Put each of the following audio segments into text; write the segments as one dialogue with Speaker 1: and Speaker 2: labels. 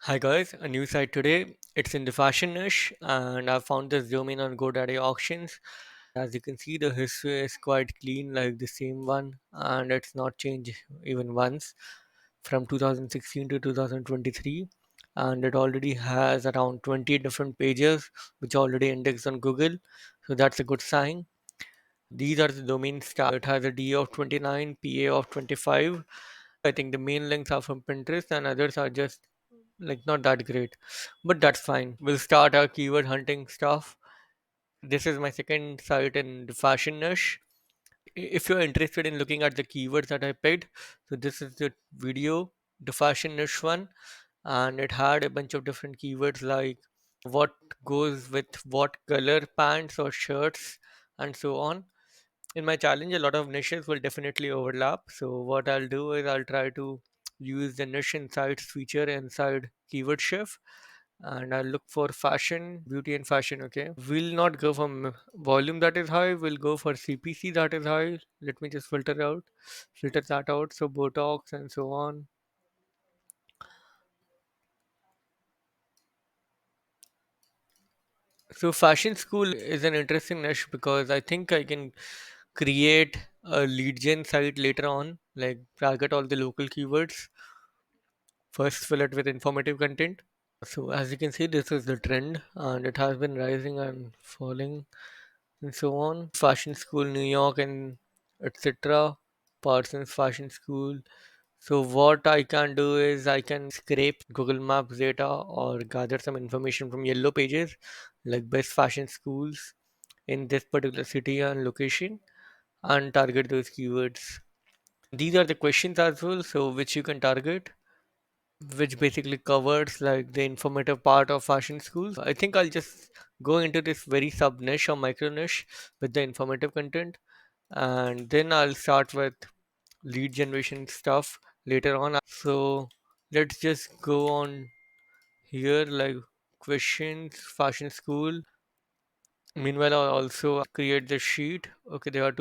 Speaker 1: Hi guys, a new site today. It's in the fashion niche, and I found this domain on GoDaddy auctions. As you can see, the history is quite clean, like the same one, and it's not changed even once from 2016 to 2023. And it already has around 20 different pages, which are already indexed on Google. So that's a good sign. These are the domain stats. It has a D of 29, PA of 25. I think the main links are from Pinterest, and others are just like not that great, but that's fine. We'll start our keyword hunting stuff. This is my second site in the fashion niche. If you're interested in looking at the keywords that I picked, so this is the video, the fashion niche one, and it had a bunch of different keywords like what goes with what color pants or shirts and so on. In my challenge, a lot of niches will definitely overlap. So what I'll do is I'll try to use the niche insights feature inside keyword shift, and I'll look for fashion, beauty and fashion. Okay. We'll not go for volume that is high. We'll go for CPC that is high. Let me just filter that out. So Botox and so on. So fashion school is an interesting niche because I think I can create a lead gen site later on, like target all the local keywords. First, fill it with informative content. So, as you can see, this is the trend and it has been rising and falling and so on. Fashion School, New York, and etc. Parsons Fashion School. So, what I can do is I can scrape Google Maps data or gather some information from yellow pages like best fashion schools in this particular city and location and target those keywords. These are the questions as well, so which you can target, which basically covers like the informative part of fashion schools. I think I'll just go into this very sub niche or micro niche with the informative content, and then I'll start with lead generation stuff later on. So let's just go on here, like questions, fashion school. Meanwhile, I'll also create the sheet. Okay, there are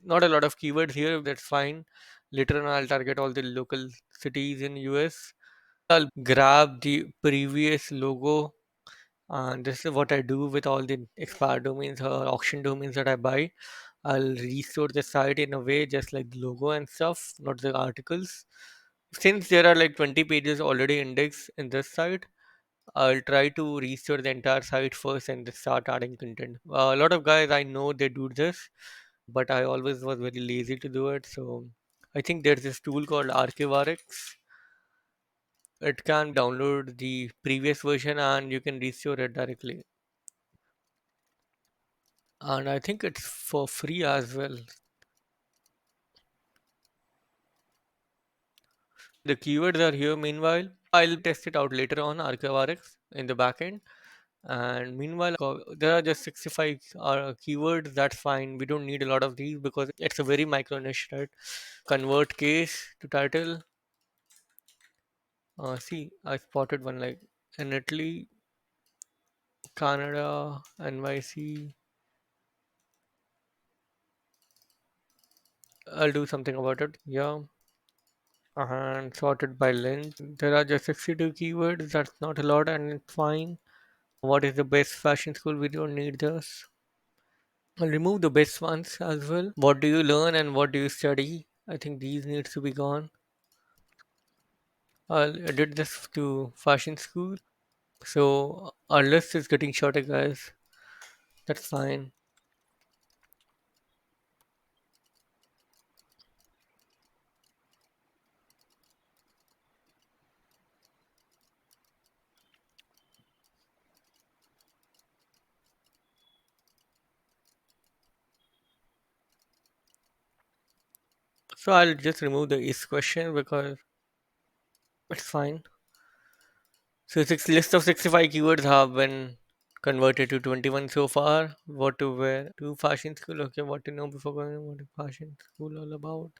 Speaker 1: not a lot of keywords here. That's fine. Later on, I'll target all the local cities in US. I'll grab the previous logo, and this is what I do with all the expired domains or auction domains that I buy. I'll restore the site in a way just like the logo and stuff, not the articles. Since there are like 20 pages already indexed in this site, I'll try to restore the entire site first and then start adding content. A lot of guys I know they do this, but I always was very lazy to do it. So I think there's this tool called Archivarix. It can download the previous version and you can restore it directly. And I think it's for free as well. The keywords are here meanwhile. I'll test it out later on ArchiveRx in the backend. And meanwhile, there are just 65 keywords. That's fine. We don't need a lot of these because it's a very micro niche, right? Convert case to title. See, I spotted one like in Italy, Canada, NYC. I'll do something about it. Yeah. And sorted by length. There are just 62 keywords. That's not a lot, and it's fine. What is the best fashion school? We don't need this. I'll remove the best ones as well. What do you learn and what do you study? I think these needs to be gone. I'll edit this to fashion school. So our list is getting shorter, guys. That's fine. So I'll just remove the is question because it's fine. So six list of 65 keywords have been converted to 21 so far. What to wear to fashion school. Okay, what to know before going, what is fashion school all about.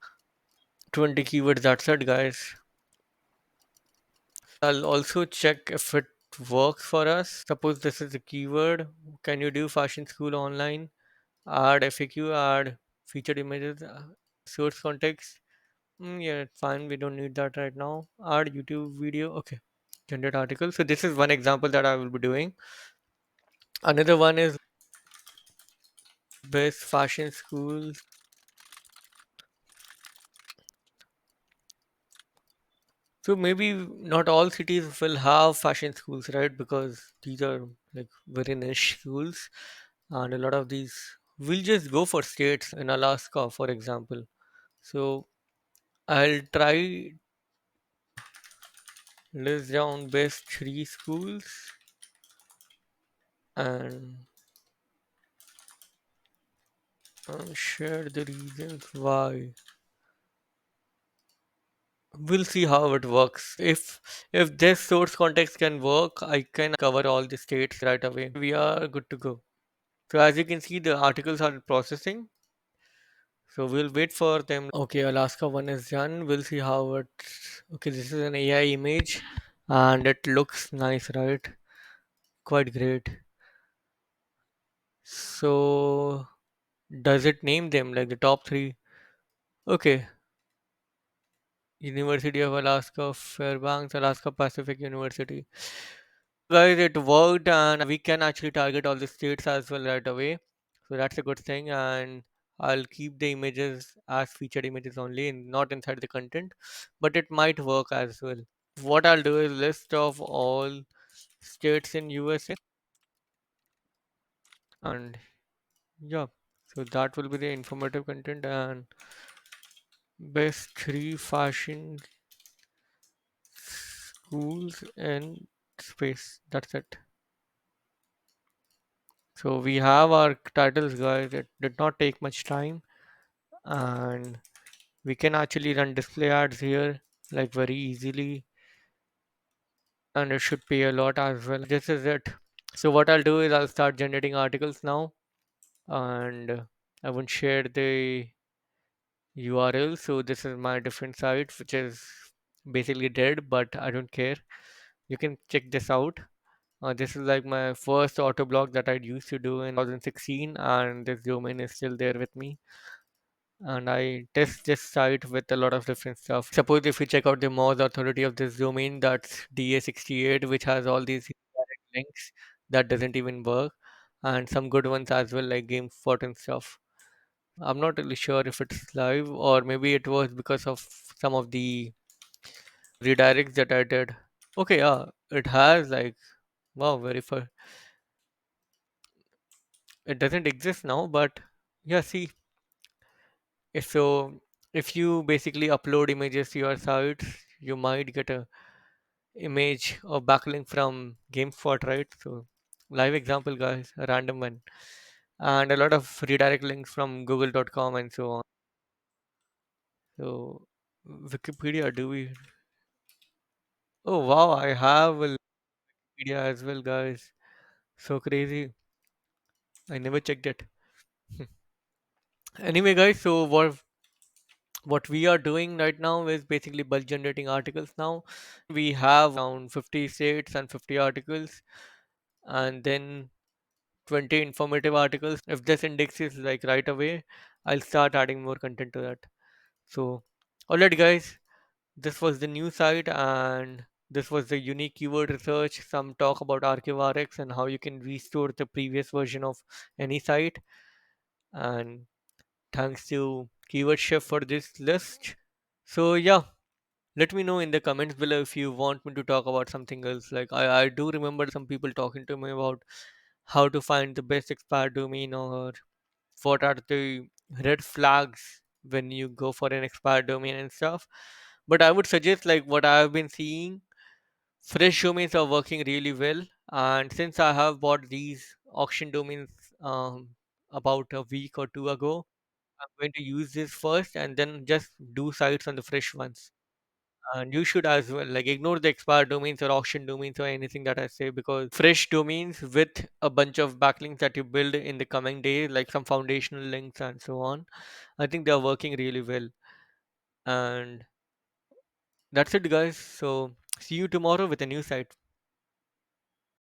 Speaker 1: 20 keywords, that's it, guys. I'll also check if it works for us. Suppose this is a keyword. Can you do fashion school online? Add FAQ, add featured images, source context. Yeah, fine. We don't need that right now. Add YouTube video. Okay. generate articles. So this is one example that I will be doing. Another one is best fashion schools. So maybe not all cities will have fashion schools, right? Because these are like very niche schools, and a lot of these will just go for states in Alaska, for example. So I'll try list down best three schools and share the reasons why. We'll see how it works. If this source context can work, I can cover all the states right away. We are good to go. So as you can see, the articles are processing. So we'll wait for them. Okay, Alaska one is done. We'll see how it. Okay, this is an AI image, and it looks nice, right? Quite great. So does it name them like the top three? Okay, University of Alaska, Fairbanks, Alaska Pacific University. Guys, it worked, and we can actually target all the states as well right away. So that's a good thing, and I'll keep the images as featured images only and not inside the content, but it might work as well. What I'll do is list of all states in USA, and yeah, so that will be the informative content and best three fashion schools in space. That's it. So we have our titles, guys. It did not take much time, and we can actually run display ads here like very easily, and it should pay a lot as well. This is it. So what I'll do is I'll start generating articles now, and I won't share the URL. So this is my different site, which is basically dead, but I don't care. You can check this out. This is like my first auto blog that I used to do in 2016, and this domain is still there with me. And I test this site with a lot of different stuff. Suppose if you check out the Moz authority of this domain, that's DA68, which has all these direct links that doesn't even work, and some good ones as well, like GameSpot and stuff. I'm not really sure if it's live or maybe it was because of some of the redirects that I did. Okay, yeah, it has like wow, verify. It doesn't exist now, but yeah, see, so if you basically upload images to your sites, you might get a image or backlink from GameSpot, right? So live example, guys, a random one, and a lot of redirect links from Google.com and so on. So Wikipedia, do we? Oh wow, I have a Wikipedia as well, guys. So crazy. I never checked it. Anyway, guys, so what we are doing right now is basically bulk generating articles now. We have around 50 states and 50 articles, and then 20 informative articles. If this index is like right away, I'll start adding more content to that. So, alright, guys, this was the new site, and this was the unique keyword research. Some talk about ArchiveRx and how you can restore the previous version of any site. And thanks to Keyword Chef for this list. So, yeah, let me know in the comments below if you want me to talk about something else. Like, I do remember some people talking to me about how to find the best expired domain or what are the red flags when you go for an expired domain and stuff. But I would suggest, like, what I've been seeing, fresh domains are working really well. And since I have bought these auction domains about a week or two ago, I'm going to use this first and then just do sites on the fresh ones. And you should as well, like, ignore the expired domains or auction domains or anything that I say, because fresh domains with a bunch of backlinks that you build in the coming days, like some foundational links and so on, I think they're working really well. And that's it, guys. So see you tomorrow with a new site.